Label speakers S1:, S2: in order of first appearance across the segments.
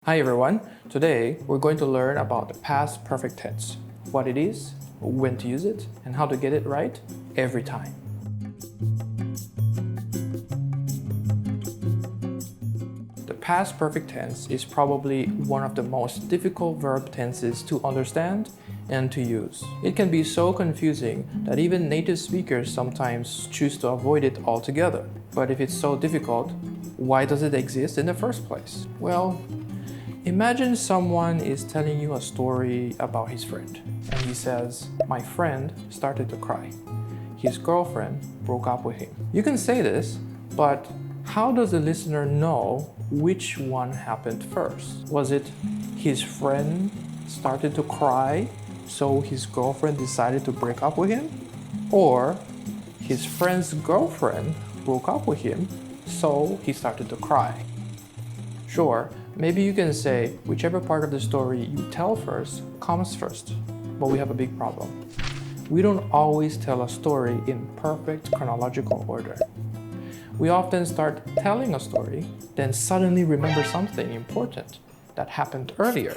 S1: Hi everyone, today we're going to learn about the past perfect tense, what it is, when to use it, and how to get it right every time. The past perfect tense is probably one of the most difficult verb tenses to understand and to use. It can be so confusing that even native speakers sometimes choose to avoid it altogether. But if it's so difficult, why does it exist in the first place? Well, imagine someone is telling you a story about his friend, and he says, "My friend started to cry. His girlfriend broke up with him." You can say this, but how does the listener know which one happened first? Was it his friend started to cry, so his girlfriend decided to break up with him? Or his friend's girlfriend broke up with him, so he started to cry? Sure, maybe you can say whichever part of the story you tell first comes first, but we have a big problem. We don't always tell a story in perfect chronological order. We often start telling a story, then suddenly remember something important that happened earlier,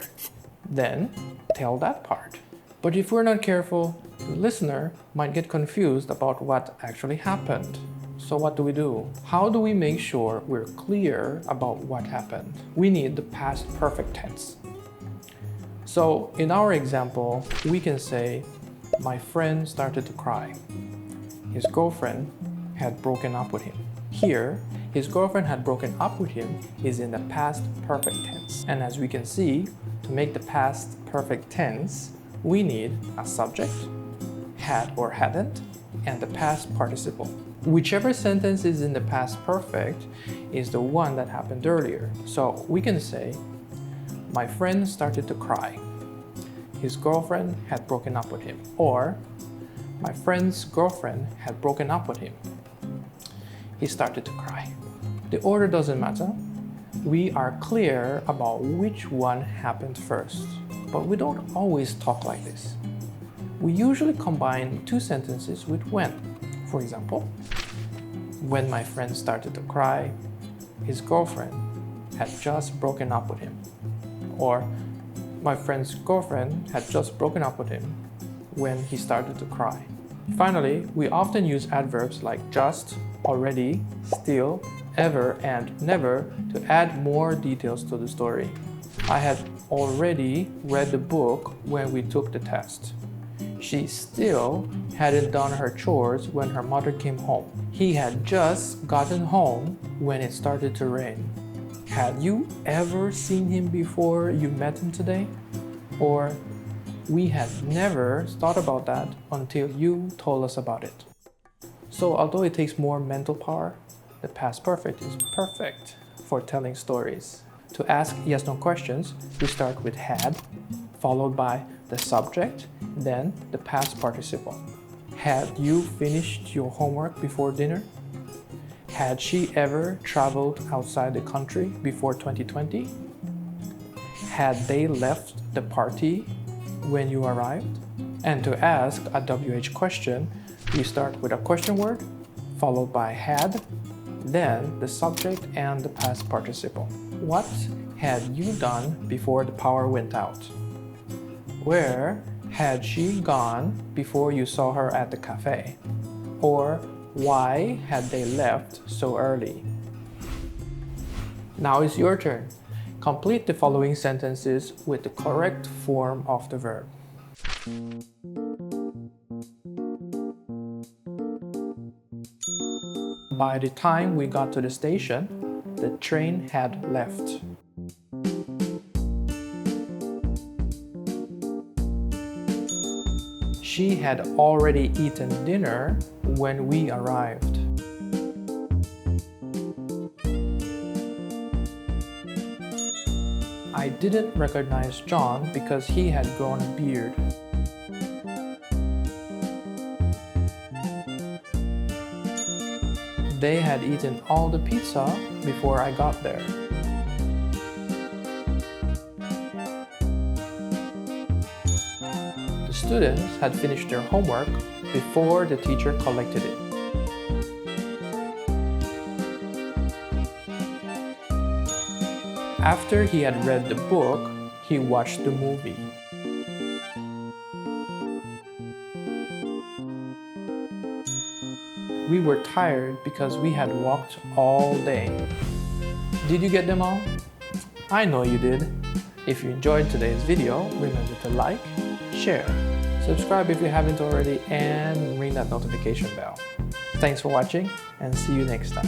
S1: then tell that part. But if we're not careful, the listener might get confused about what actually happened. So what do? How do we make sure we're clear about what happened? We need the past perfect tense. So in our example, we can say, "My friend started to cry. His girlfriend had broken up with him." Here, his girlfriend had broken up with him is in the past perfect tense. And as we can see, to make the past perfect tense, we need a subject, had or hadn't, and the past participle. Whichever sentence is in the past perfect is the one that happened earlier. So we can say, "My friend started to cry. His girlfriend had broken up with him." Or, "My friend's girlfriend had broken up with him. He started to cry." The order doesn't matter. We are clear about which one happened first. But we don't always talk like this. We usually combine two sentences with when. For example, "When my friend started to cry, his girlfriend had just broken up with him." Or, "My friend's girlfriend had just broken up with him when he started to cry." Finally, we often use adverbs like just, already, still, ever, and never to add more details to the story. I had already read the book when we took the test. She still hadn't done her chores when her mother came home. He had just gotten home when it started to rain. Had you ever seen him before you met him today? Or, we had never thought about that until you told us about it. So although it takes more mental power, the past perfect is perfect for telling stories. To ask yes/no questions, we start with had, followed by the subject, then the past participle. Had you finished your homework before dinner? Had she ever traveled outside the country before 2020? Had they left the party when you arrived? And to ask a WH question, we start with a question word, followed by had, then the subject and the past participle. What had you done before the power went out? Where had she gone before you saw her at the cafe? Or why had they left so early? Now it's your turn. Complete the following sentences with the correct form of the verb. By the time we got to the station, the train had left. She had already eaten dinner when we arrived. I didn't recognize John because he had grown a beard. They had eaten all the pizza before I got there. The students had finished their homework before the teacher collected it. After he had read the book, he watched the movie. We were tired because we had walked all day. Did you get them all? I know you did. If you enjoyed today's video, remember to like, share, subscribe if you haven't already, and ring that notification bell. Thanks for watching, and see you next time.